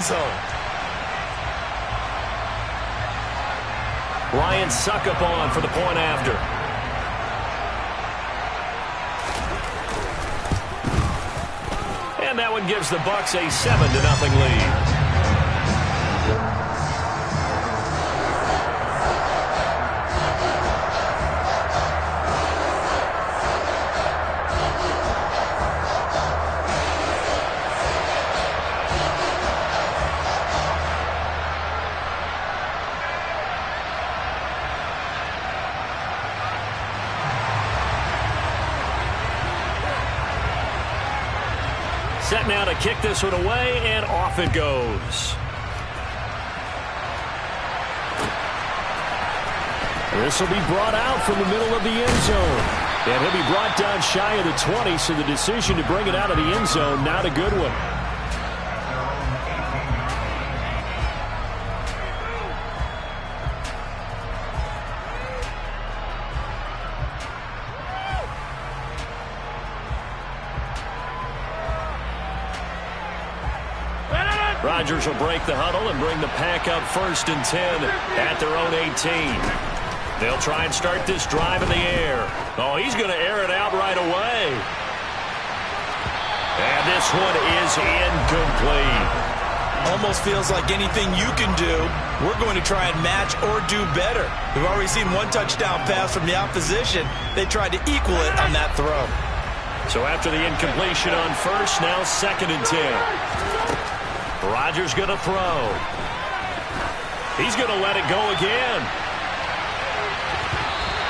zone. Ryan Succop for the point after. And that one gives the Bucs a 7-0 lead. Set now to kick this one away, and off it goes. This will be brought out from the middle of the end zone. And he'll be brought down shy of the 20, so the decision to bring it out of the end zone, not a good one. Rodgers will break the huddle and bring the pack up 1st and 10 at their own 18. They'll try and start this drive in the air. Oh, he's going to air it out right away. And this one is incomplete. Almost feels like anything you can do, we're going to try and match or do better. We've already seen one touchdown pass from the opposition. They tried to equal it on that throw. So after the incompletion on 1st, now 2nd and 10. Rodgers going to throw. He's going to let it go again.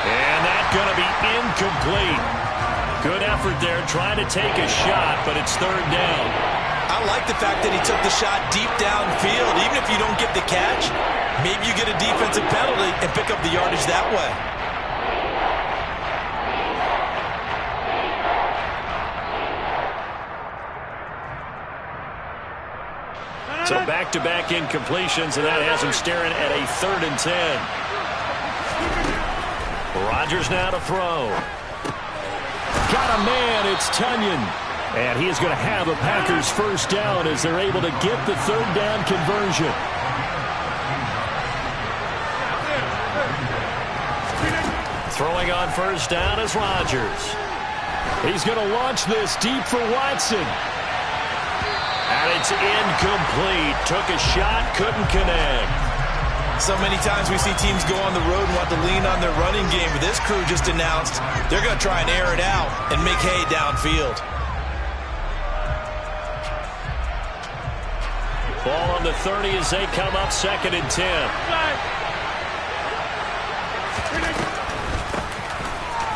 And that's going to be incomplete. Good effort there trying to take a shot, but it's 3rd down. I like the fact that he took the shot deep downfield. Even if you don't get the catch, maybe you get a defensive penalty and pick up the yardage that way. So back-to-back incompletions, and that has him staring at a 3rd and 10. Rodgers now to throw. Got a man, it's Tunyon. And he is going to have the Packers 1st down as they're able to get the 3rd down conversion. Throwing on 1st down is Rodgers. He's going to launch this deep for Watson. And it's incomplete. Took a shot, couldn't connect. So many times we see teams go on the road and want to lean on their running game, but this crew just announced they're going to try and air it out and make hay downfield. Ball on the 30 as they come up 2nd and 10.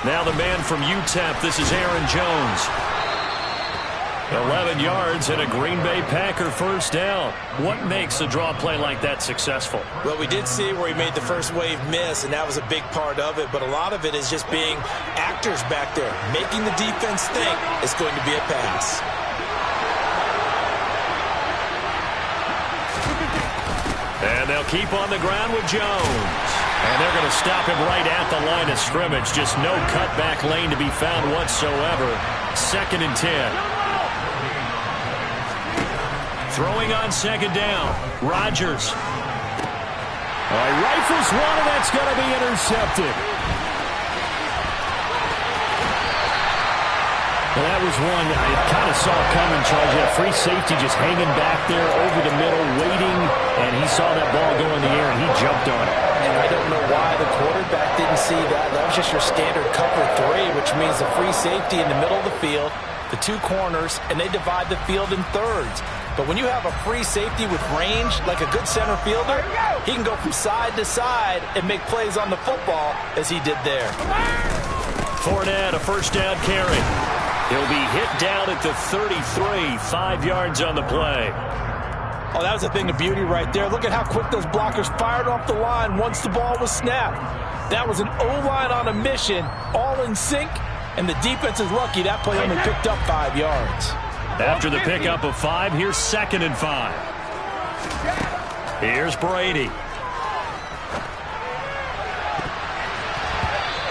Now the man from UTEP, this is Aaron Jones. 11 yards and a Green Bay Packer 1st down. What makes a draw play like that successful? Well, we did see where he made the first wave miss, and that was a big part of it. But a lot of it is just being actors back there, making the defense think it's going to be a pass. And they'll keep on the ground with Jones. And they're going to stop him right at the line of scrimmage. Just no cutback lane to be found whatsoever. 2nd and 10. Throwing on 2nd down. Rodgers. Rifles one, and that's going to be intercepted. Well, that was one I kind of saw coming, Charles. You had free safety just hanging back there over the middle, waiting, and he saw that ball go in the air, and he jumped on it. And I don't know why the quarterback didn't see that. That was just your standard cover 3, which means the free safety in the middle of the field, the 2 corners, and they divide the field in thirds. But when you have a free safety with range, like a good center fielder, he can go from side to side and make plays on the football as he did there. Fournette, a 1st down carry. He'll be hit down at the 33, 5 yards on the play. Oh, that was a thing of beauty right there. Look at how quick those blockers fired off the line once the ball was snapped. That was an O-line on a mission, all in sync, and the defense is lucky that play only picked up 5 yards. After the pickup of 5, here's 2nd and 5. Here's Brady.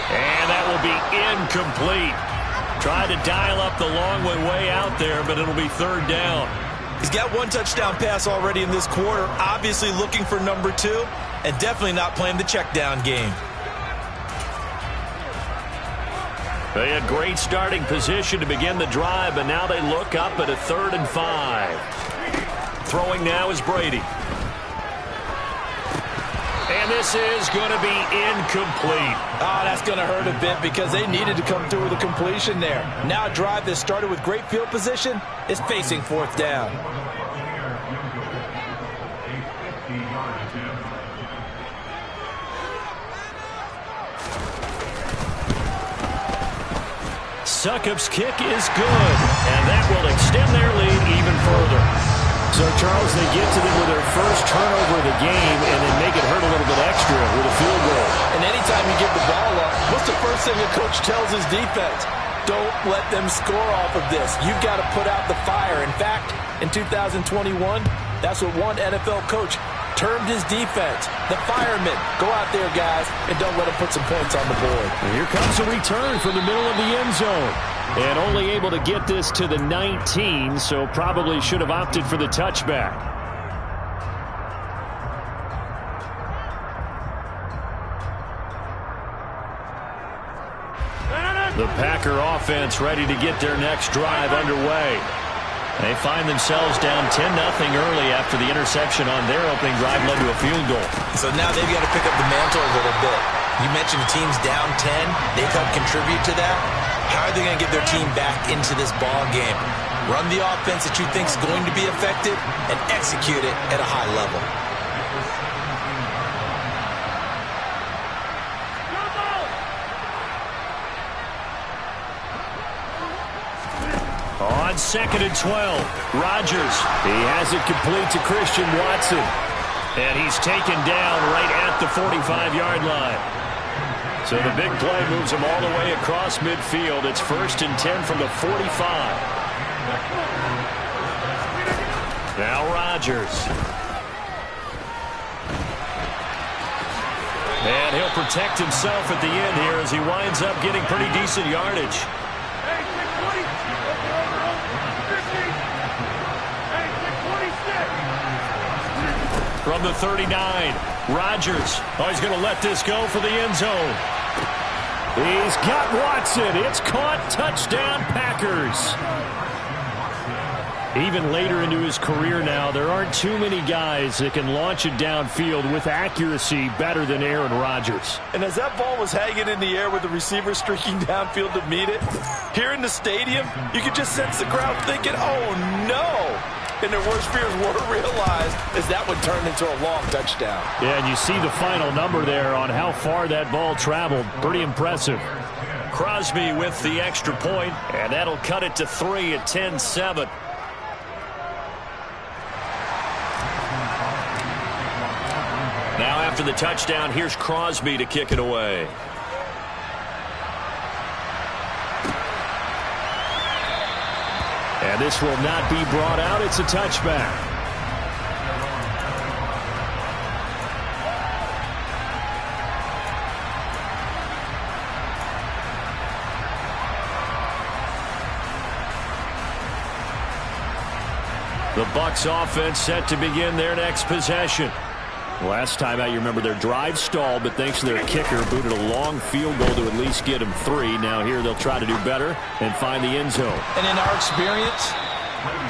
And that will be incomplete. Tried to dial up the long one way out there, but it'll be 3rd down. He's got one touchdown pass already in this quarter, obviously looking for number 2, and definitely not playing the check down game. They had great starting position to begin the drive, but now they look up at a 3rd and 5. Throwing now is Brady. And this is going to be incomplete. Oh, that's going to hurt a bit because they needed to come through with a completion there. Now a drive that started with great field position is facing 4th down. Succop's kick is good, and that will extend their lead even further. So, Charles, they get to them with their first turnover of the game and then make it hurt a little bit extra with a field goal. And anytime you give the ball up, what's the first thing a coach tells his defense? Don't let them score off of this. You've got to put out the fire. In fact, in 2021, that's what one NFL coach termed his defense. The firemen. Go out there, guys, and don't let them put some points on the board. And here comes a return from the middle of the end zone. And only able to get this to the 19, so probably should have opted for the touchback. The Packer offense ready to get their next drive underway. They find themselves down 10-0 early after the interception on their opening drive led to a field goal. So now they've got to pick up the mantle a little bit. You mentioned the team's down 10. They've helped contribute to that. How are they going to get their team back into this ball game? Run the offense that you think is going to be effective and execute it at a high level. On 2nd and 12, Rodgers. He has it complete to Christian Watson. And he's taken down right at the 45-yard line. So the big play moves him all the way across midfield. It's 1st and 10 from the 45. Now Rodgers. And he'll protect himself at the end here as he winds up getting pretty decent yardage. From the 39, Rodgers. Oh, he's going to let this go for the end zone. He's got Watson. It's caught. Touchdown, Packers. Even later into his career now, there aren't too many guys that can launch it downfield with accuracy better than Aaron Rodgers. And as that ball was hanging in the air with the receiver streaking downfield to meet it, here in the stadium, you could just sense the crowd thinking, oh, no. And their worst fears were realized as that one turned into a long touchdown. Yeah, and you see the final number there on how far that ball traveled. Pretty impressive. Crosby with the extra point, and that'll cut it to 3 at 10-7. Now after the touchdown, here's Crosby to kick it away. And this will not be brought out. It's a touchback. The Bucs offense set to begin their next possession. Last time out, you remember their drive stalled, but thanks to their kicker, booted a long field goal to at least get them 3. Now here they'll try to do better and find the end zone. And in our experience,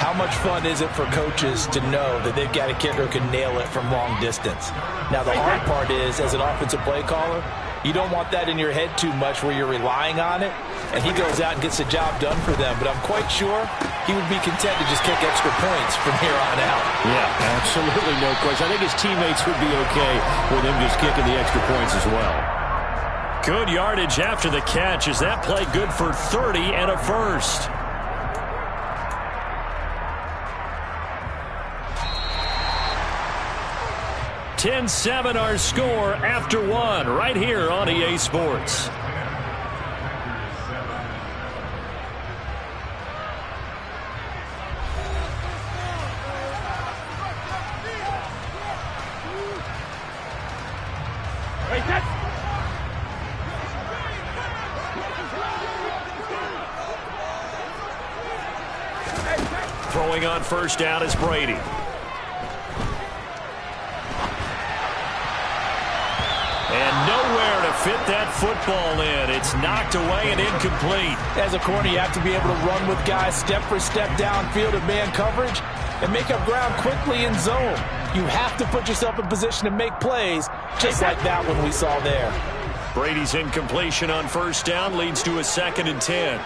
how much fun is it for coaches to know that they've got a kicker who can nail it from long distance? Now the hard part is, as an offensive play caller, you don't want that in your head too much where you're relying on it, and he goes out and gets the job done for them. But I'm quite sure he would be content to just kick extra points from here on out. Yeah, absolutely no question. I think his teammates would be okay with him just kicking the extra points as well. Good yardage after the catch. Is that play good for 30 and a first? (10-7) our score after 1 right here on EA Sports. Throwing on first down is Brady. And nowhere to fit that football in. It's knocked away and incomplete. As a corner, you have to be able to run with guys step for step downfield in man coverage and make up ground quickly in zone. You have to put yourself in position to make plays, just like that one we saw there. Brady's incompletion on first down leads to a 2nd and 10.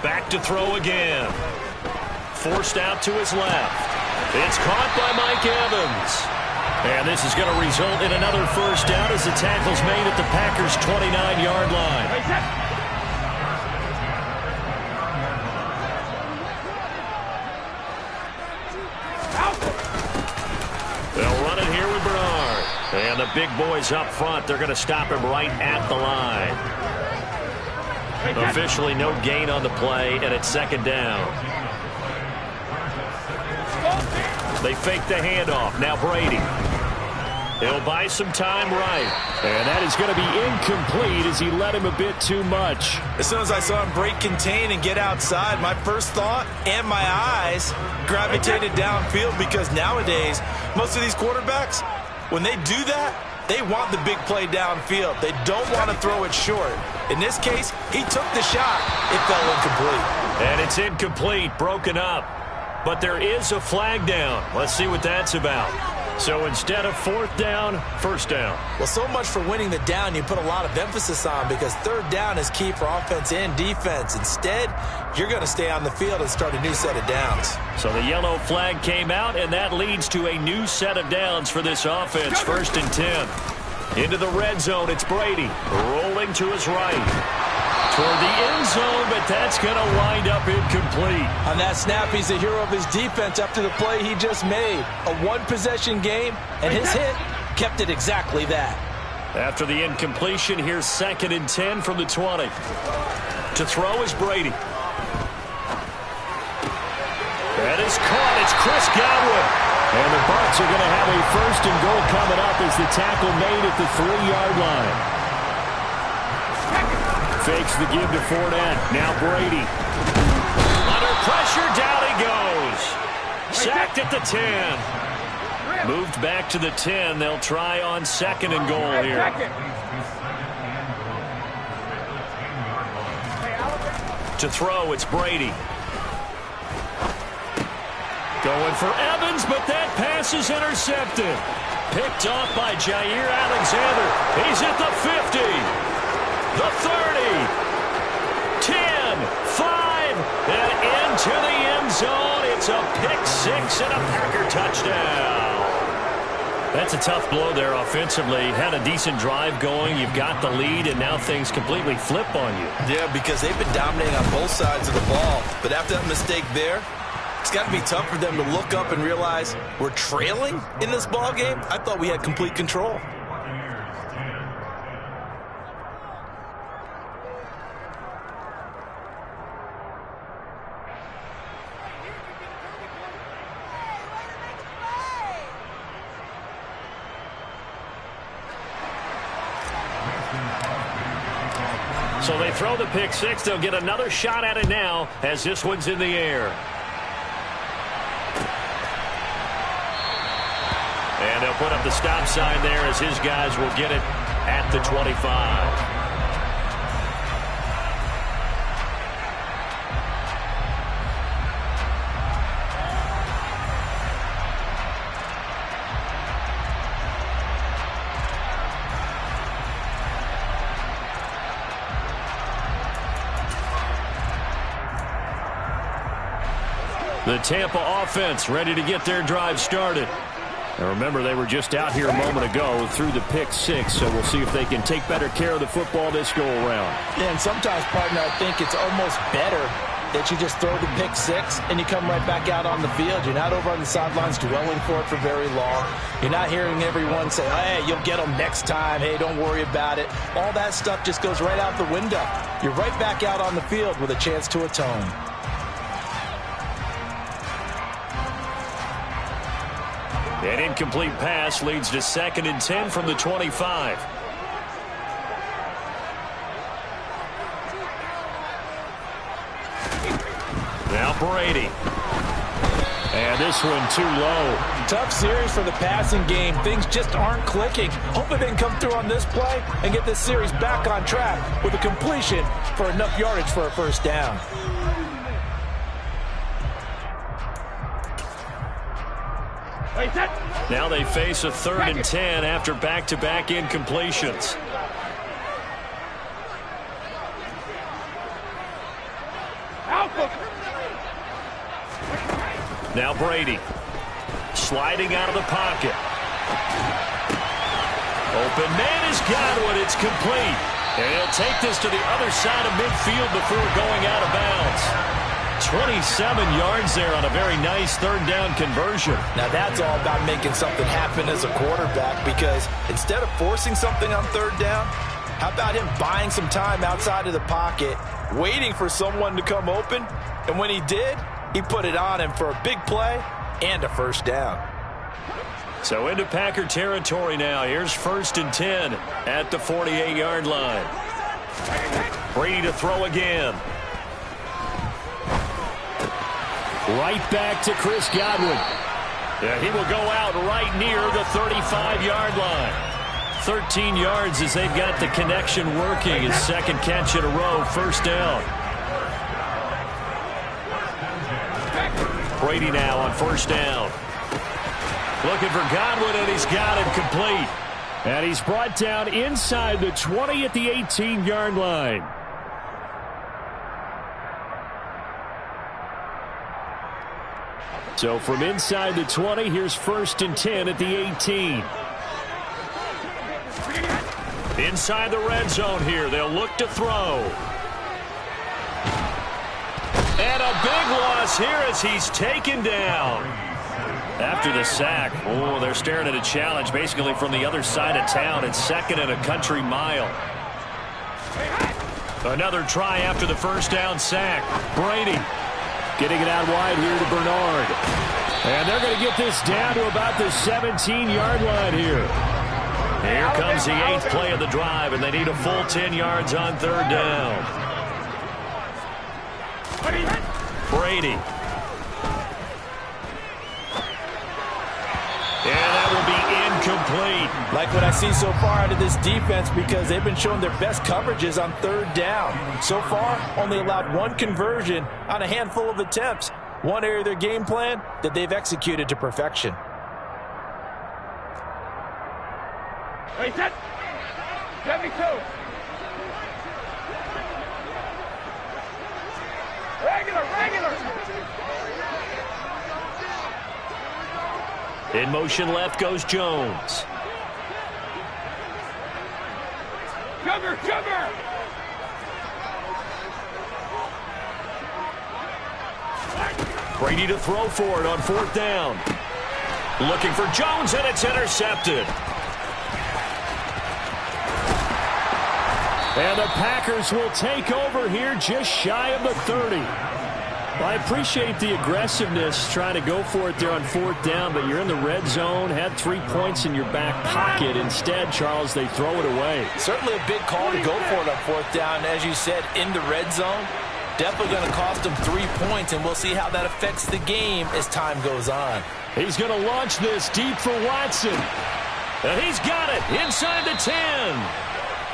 Back to throw again. Forced out to his left. It's caught by Mike Evans. And this is going to result in another first down as the tackle's made at the Packers' 29-yard line. They'll run it here with Bernard. And the big boys up front, they're going to stop him right at the line. Officially no gain on the play, and it's 2nd down. They fake the handoff. Now Brady. He'll buy some time right. And that is going to be incomplete as he led him a bit too much. As soon as I saw him break contain and get outside, my first thought and my eyes gravitated downfield, because nowadays, most of these quarterbacks, when they do that, they want the big play downfield. They don't want to throw it short. In this case, he took the shot. It fell incomplete. And it's incomplete, broken up. But there is a flag down. Let's see what that's about. So instead of 4th down, 1st down. Well, so much for winning the down you put a lot of emphasis on, because 3rd down is key for offense and defense. Instead, you're going to stay on the field and start a new set of downs. So the yellow flag came out, and that leads to a new set of downs for this offense. 1st and 10. Into the red zone, it's Brady. Rolling to his right. Toward the end zone, but that's going to wind up incomplete. On that snap, he's the hero of his defense after the play he just made. A one-possession game, and his hit kept it exactly that. After the incompletion, here's 2nd and 10 from the 20. To throw is Brady. That is caught. It's Chris Godwin. And the Bucs are going to have a 1st and goal coming up as the tackle made at the 3-yard line. Fakes the give to Fournette. Now Brady. Under pressure, down he goes. Sacked at the 10. Moved back to the 10. They'll try on 2nd and goal here. To throw, it's Brady. Going for Evans, but that pass is intercepted. Picked off by Jair Alexander. He's at the 50. The 30, 10, 5, and into the end zone. It's a pick 6 and a Packer touchdown. That's a tough blow there offensively. Had a decent drive going. You've got the lead, and now things completely flip on you. Yeah, because they've been dominating on both sides of the ball. But after that mistake there, it's got to be tough for them to look up and realize we're trailing in this ball game. I thought we had complete control. So they throw the pick 6. They'll get another shot at it now as this one's in the air. And they'll put up the stop sign there as his guys will get it at the 25. The Tampa offense ready to get their drive started. And remember, they were just out here a moment ago through the pick 6, so we'll see if they can take better care of the football this go-around. Yeah, and sometimes, partner, I think it's almost better that you just throw the pick 6 and you come right back out on the field. You're not over on the sidelines dwelling for it for very long. You're not hearing everyone say, hey, you'll get them next time. Hey, don't worry about it. All that stuff just goes right out the window. You're right back out on the field with a chance to atone. An incomplete pass leads to 2nd and 10 from the 25. Now Brady. And this one too low. Tough series for the passing game. Things just aren't clicking. Hopefully they can come through on this play and get this series back on track with a completion for enough yardage for a first down. Now they face a 3rd and 10 after back-to-back incompletions. Now Brady. Sliding out of the pocket. Open man is Godwin. It's complete. And he'll take this to the other side of midfield before going out of bounds. 27 yards there on a very nice 3rd down conversion. Now that's all about making something happen as a quarterback, because instead of forcing something on 3rd down, how about him buying some time outside of the pocket, waiting for someone to come open, and when he did, he put it on him for a big play and a first down. So into Packer territory now. Here's 1st and 10 at the 48-yard line. Brady to throw again. Right back to Chris Godwin. Yeah, he will go out right near the 35-yard line. 13 yards as they've got the connection working. His 2nd catch in a row, first down. Brady now on 1st down. Looking for Godwin, and he's got him complete. And he's brought down inside the 20 at the 18-yard line. So from inside the 20, here's 1st and 10 at the 18. Inside the red zone here, they'll look to throw. And a big loss here as he's taken down. After the sack, oh, they're staring at a challenge basically from the other side of town. It's 2nd and a country mile. Another try after the first down sack. Brady getting it out wide here to Bernard. And they're going to get this down to about the 17-yard line here. Here comes the 8th play of the drive, and they need a full 10 yards on 3rd down. Brady. And that will be incomplete. Like what I see so far out of this defense, because they've been showing their best coverages on 3rd down. So far, only allowed 1 conversion on a handful of attempts. One area of their game plan that they've executed to perfection. Hey, set. 72. Regular. In motion left goes Jones. Cover. Brady to throw for it on 4th down. Looking for Jones, and it's intercepted. And the Packers will take over here just shy of the 30. Well, I appreciate the aggressiveness trying to go for it there on 4th down, but you're in the red zone, had 3 points in your back pocket. Instead, Charles, they throw it away. Certainly a big call to go for it on 4th down. As you said, in the red zone, definitely going to cost them 3 points, and we'll see how that affects the game as time goes on. He's going to launch this deep for Watson. And he's got it inside the 10.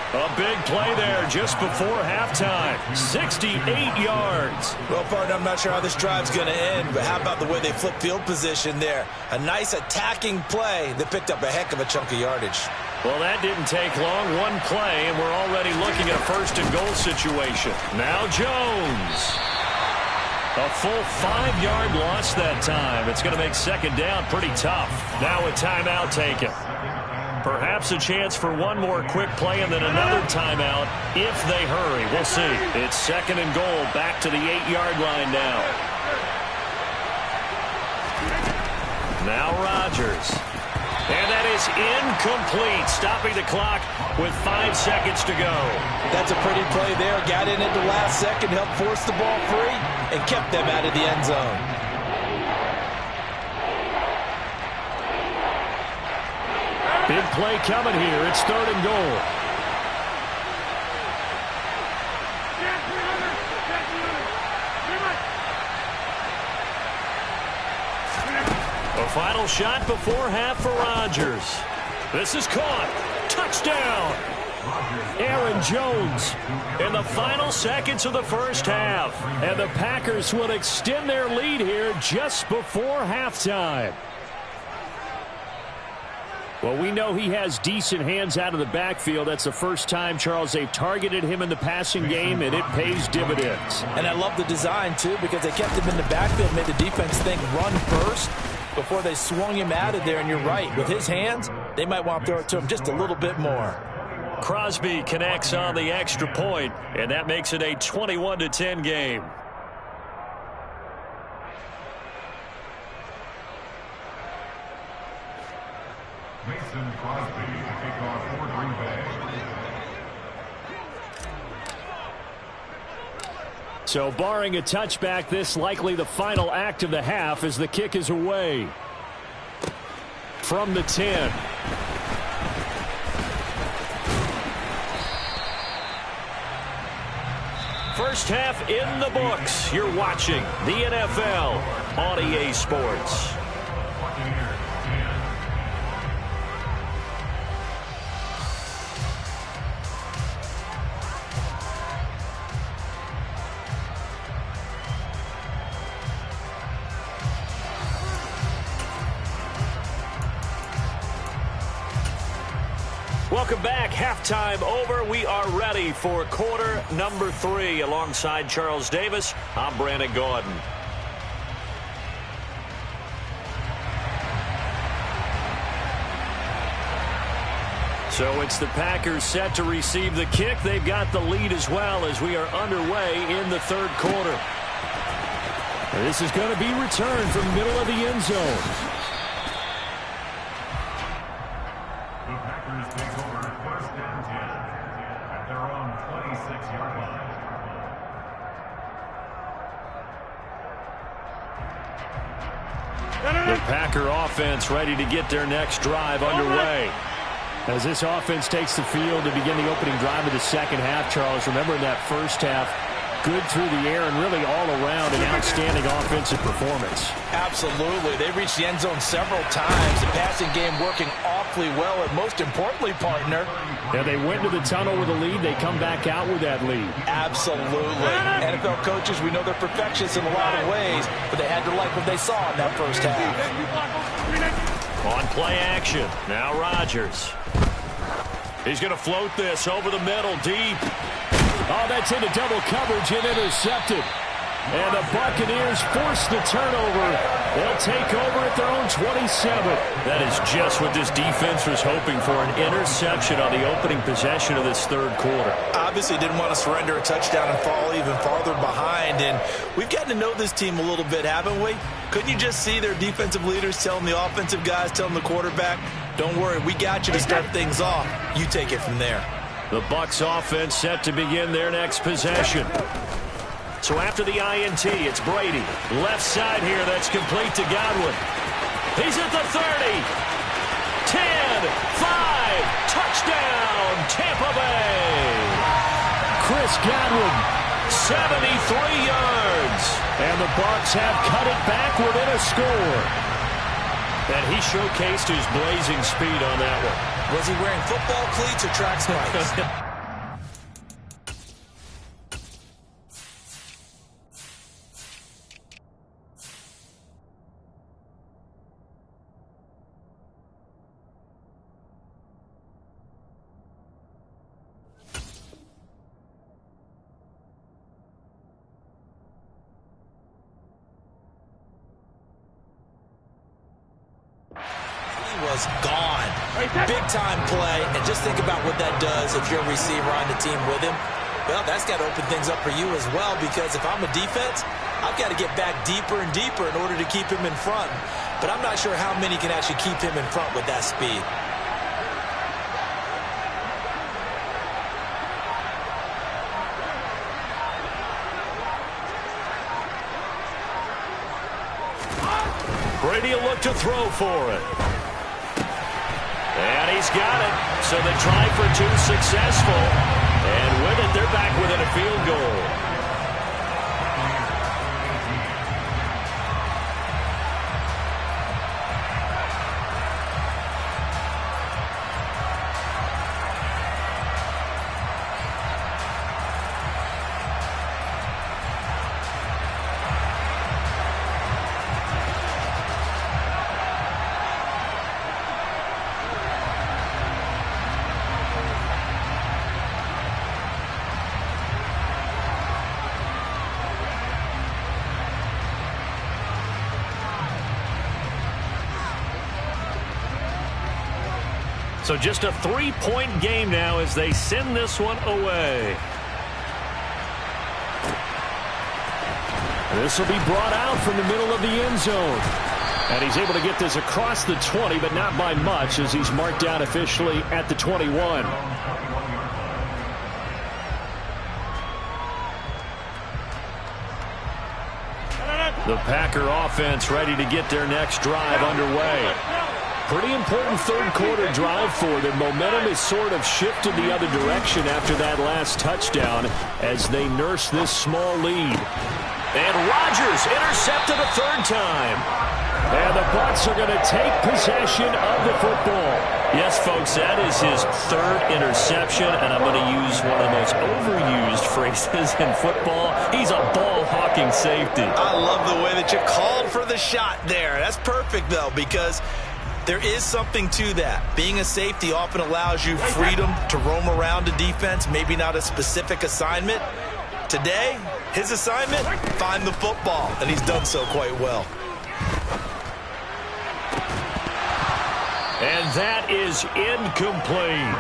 A big play there just before halftime. 68 yards. Well, partner, I'm not sure how this drive's going to end, but how about the way they flip field position there? A nice attacking play that picked up a heck of a chunk of yardage. Well, that didn't take long. 1 play, and we're already looking at a 1st and goal situation. Now Jones. A full 5-yard loss that time. It's going to make 2nd down pretty tough. Now a timeout taken. Perhaps a chance for 1 more quick play and then another timeout if they hurry. We'll see. It's 2nd and goal, back to the 8-yard line now. Now Rodgers. And that is incomplete, stopping the clock with 5 seconds to go. That's a pretty play there. Got in at the last second, helped force the ball free, and kept them out of the end zone. Big play coming here. It's 3rd and goal. Final shot before half for Rodgers. This is caught. Touchdown. Aaron Jones in the final seconds of the first half. And the Packers will extend their lead here just before halftime. Well, we know he has decent hands out of the backfield. That's the first time, Charles, they've targeted him in the passing game, and it pays dividends. And I love the design, too, because they kept him in the backfield, made the defense think run first before they swung him out of there. And you're right, with his hands, they might want to throw it to him just a little bit more. Crosby connects on the extra point, and that makes it a 21-10 game. Mason Crosby to kick off for Green Bay. So barring a touchback, this likely the final act of the half as the kick is away. From the 10. First half in the books. You're watching the NFL on EA Sports. Welcome back. Halftime over. We are ready for quarter number 3. Alongside Charles Davis, I'm Brandon Gordon. So it's the Packers set to receive the kick. They've got the lead as well as we are underway in the third quarter. This is going to be returned from middle of the end zone. The Packer offense ready to get their next drive underway. As this offense takes the field to begin the opening drive of the second half, Charles, remember in that first half, good through the air and really all around an outstanding offensive performance. Absolutely. They reached the end zone several times. The passing game working awfully well, and most importantly, partner. Yeah, they went to the tunnel with a lead. They come back out with that lead. Absolutely. NFL coaches, we know they're perfectionists in a lot of ways, but they had to like what they saw in that first half. On play action. Now Rodgers. He's going to float this over the middle, deep. Oh, that's into double coverage and intercepted. And the Buccaneers force the turnover. They'll take over at their own 27. That is just what this defense was hoping for, an interception on the opening possession of this third quarter. Obviously didn't want to surrender a touchdown and fall even farther behind. And we've gotten to know this team a little bit, haven't we? Couldn't you just see their defensive leaders telling the offensive guys, telling the quarterback, don't worry, we got you to start things off. You take it from there. The Bucs offense set to begin their next possession. So after the INT, it's Brady. Left side here, that's complete to Godwin. He's at the 30. 10, 5, touchdown, Tampa Bay. Chris Godwin, 73 yards. And the Bucs have cut it back within a score. And he showcased his blazing speed on that one. Was he wearing football cleats or track spikes? Was gone. Big time play, and just think about what that does if you're a receiver on the team with him. Well, that's got to open things up for you as well, because if I'm a defense, I've got to get back deeper and deeper in order to keep him in front. But I'm not sure how many can actually keep him in front with that speed. Brady will look to throw for it. And he's got it. So they try for 2 successful. And with it, they're back within a field goal. So just a 3-point game now as they send this one away. This will be brought out from the middle of the end zone. And he's able to get this across the 20, but not by much as he's marked out officially at the 21. The Packer offense ready to get their next drive underway. Pretty important third-quarter drive for them. Momentum has sort of shifted the other direction after that last touchdown as they nurse this small lead. And Rodgers intercepted a third time. And the Bucs are going to take possession of the football. Yes, folks, that is his third interception, and I'm going to use one of the most overused phrases in football. He's a ball-hawking safety. I love the way that you called for the shot there. That's perfect, though, because there is something to that. Being a safety often allows you freedom to roam around a defense, maybe not a specific assignment. Today, his assignment, find the football, and he's done so quite well. And that is incomplete.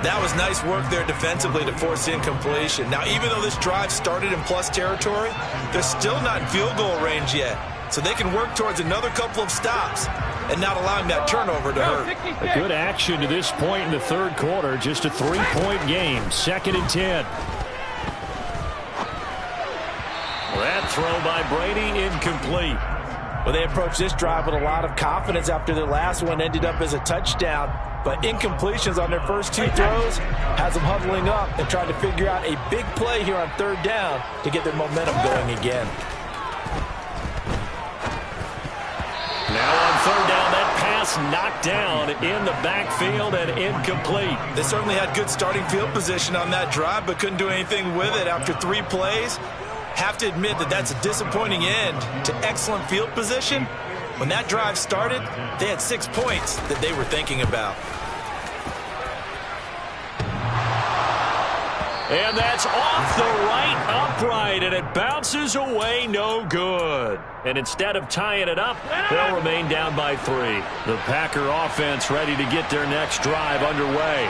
That was nice work there defensively to force incompletion. Now, even though this drive started in plus territory, they're still not in field goal range yet. So they can work towards another couple of stops and not allowing that turnover to hurt. A good action to this point in the third quarter. Just a 3-point game. 2nd and 10. That throw by Brady incomplete. Well, they approached this drive with a lot of confidence after their last one ended up as a touchdown. But incompletions on their first 2 throws has them huddling up and trying to figure out a big play here on 3rd down to get their momentum going again. Now on 3rd down, that pass knocked down in the backfield and incomplete. They certainly had good starting field position on that drive, but couldn't do anything with it after 3 plays. Have to admit that that's a disappointing end to excellent field position. When that drive started, they had 6 points that they were thinking about. And that's off the right upright, and it bounces away no good. And instead of tying it up, they'll remain down by 3. The Packer offense ready to get their next drive underway.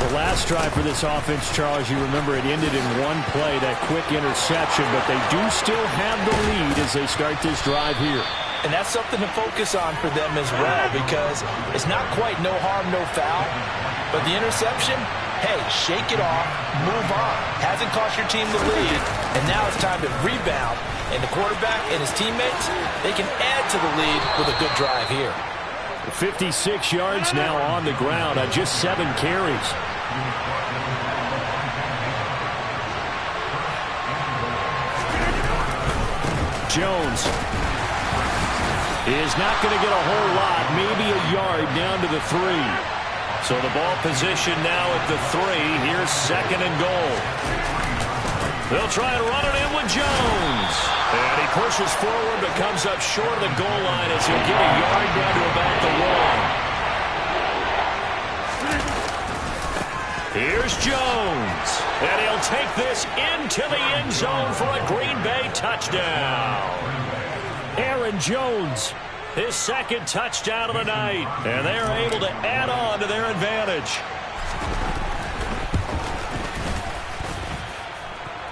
The last drive for this offense, Charles, you remember it ended in 1 play, that quick interception, but they do still have the lead as they start this drive here. And that's something to focus on for them as well, because it's not quite no harm, no foul. But the interception, hey, shake it off, move on. Hasn't cost your team the lead, and now it's time to rebound. And the quarterback and his teammates, they can add to the lead with a good drive here. 56 yards now on the ground on just 7 carries. Jones is not going to get a whole lot, maybe a yard down to the 3. So the ball position now at the 3. Here's 2nd and goal. They'll try and run it in with Jones. And he pushes forward but comes up short of the goal line as he'll get a yard down to about the 1. Here's Jones. And he'll take this into the end zone for a Green Bay touchdown. Aaron Jones, his 2nd touchdown of the night. And they are able to add on to their advantage.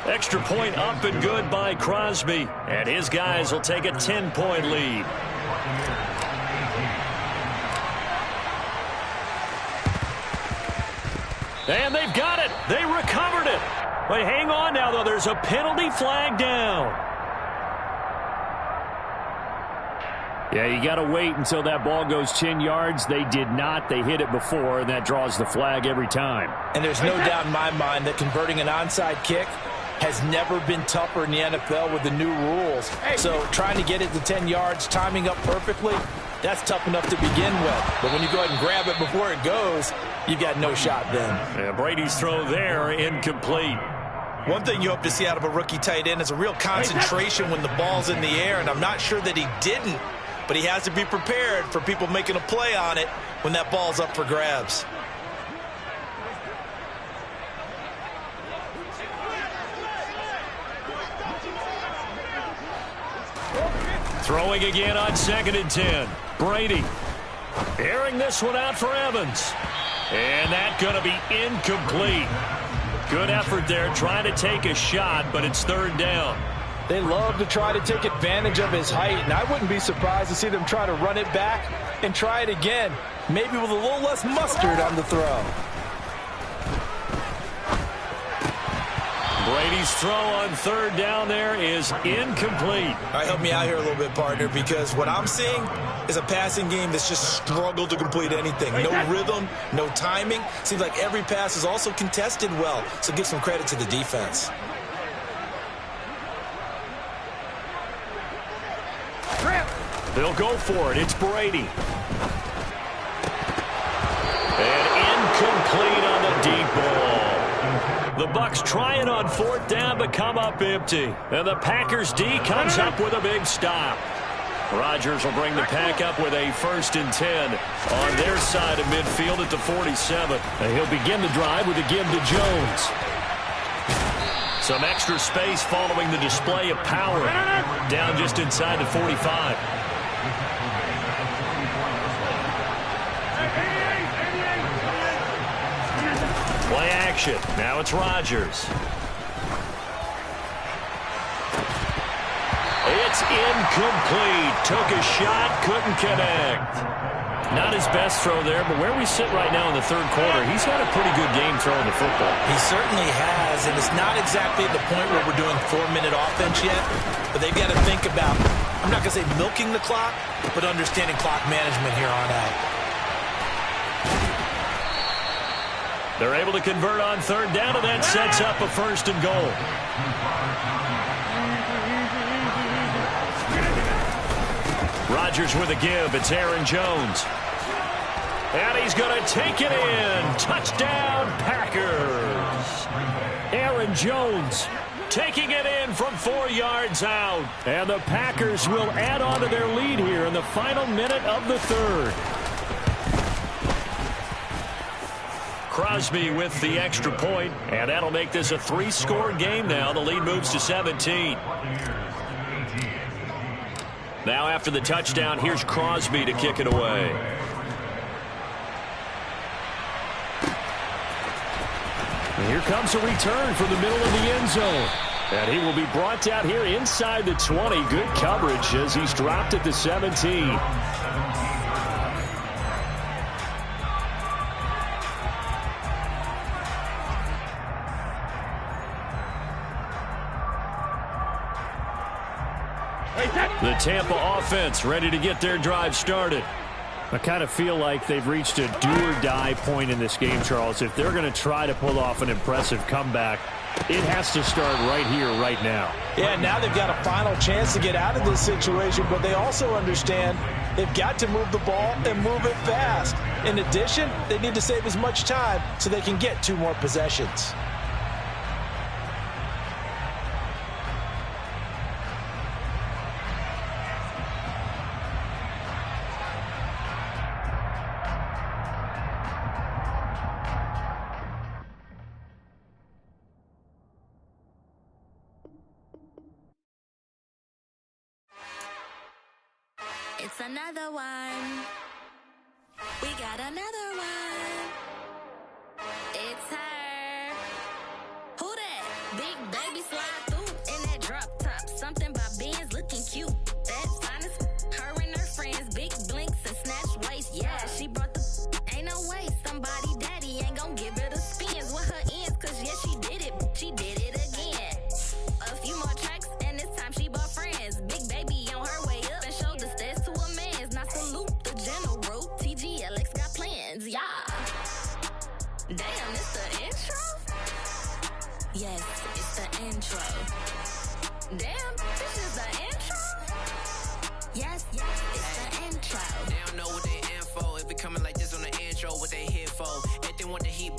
Extra point up and good by Crosby. And his guys will take a 10-point lead. And they've got it. They recovered it. But hang on now, though. There's a penalty flag down. Yeah, you got to wait until that ball goes 10 yards. They did not. They hit it before, and that draws the flag every time. And there's no doubt in my mind that converting an onside kick has never been tougher in the NFL with the new rules. So trying to get it to 10 yards, timing up perfectly, that's tough enough to begin with. But when you go ahead and grab it before it goes, you've got no shot then. Yeah, Brady's throw there, incomplete. One thing you hope to see out of a rookie tight end is a real concentration when the ball's in the air, and I'm not sure that he didn't, but he has to be prepared for people making a play on it when that ball's up for grabs. Throwing again on 2nd and 10. Brady airing this one out for Evans. And that's going to be incomplete. Good effort there trying to take a shot, but it's third down. They love to try to take advantage of his height, and I wouldn't be surprised to see them try to run it back and try it again, maybe with a little less mustard on the throw. Brady's throw on third down there is incomplete. All right, help me out here a little bit, partner, because what I'm seeing is a passing game that's just struggled to complete anything. No rhythm, no timing. Seems like every pass is also contested well, so give some credit to the defense. They'll go for it. It's Brady. And incomplete on the deep ball. The Bucs trying on fourth down but come up empty. And the Packers D comes up with a big stop. Rodgers will bring the Pack up with a 1st and 10 on their side of midfield at the 47. And he'll begin the drive with a give to Jones. Some extra space following the display of power. Down just inside the 45. Play action. Now it's Rodgers. It's incomplete. Took a shot, couldn't connect. Not his best throw there, but where we sit right now in the third quarter, he's had a pretty good game throwing the football. He certainly has, and it's not exactly at the point where we're doing 4-minute offense yet, but they've got to think about, I'm not going to say milking the clock, but understanding clock management here on out. They're able to convert on third down, and that sets up a 1st and goal. Rodgers with a give. It's Aaron Jones. And he's going to take it in. Touchdown, Packers. Aaron Jones taking it in from 4 yards out. And the Packers will add on to their lead here in the final minute of the third. Crosby with the extra point, and that'll make this a 3-score game now. The lead moves to 17. Now after the touchdown, here's Crosby to kick it away. And here comes a return from the middle of the end zone. And he will be brought down here inside the 20. Good coverage as he's dropped at the 17. The Tampa offense ready to get their drive started. I kind of feel like they've reached a do-or-die point in this game, Charles. If they're going to try to pull off an impressive comeback, it has to start right here, right now. Yeah, now they've got a final chance to get out of this situation, but they also understand they've got to move the ball and move it fast. In addition, they need to save as much time so they can get 2 more possessions. It's another one. We got another one. It's her. Who that? Big baby slide through in that drop top. Something about Benz looking cute. That's honest. Her and her friends, big blinks and snatch waist. Yeah, she brought the. Ain't no way somebody daddy ain't gonna give her the spins with her ends. Cause yeah, she did it. She did it again. A few more tracks and this time she bought friends. Big baby on her way up and showed the stairs to a man's. Now salute the general. TGLX got plans, yeah. Damn, it's the intro? Yes, it's the intro. Damn, this is the intro? Yes, it's the intro. They don't know what they in for. If it coming like this on the intro, what they here for? If they want the heat.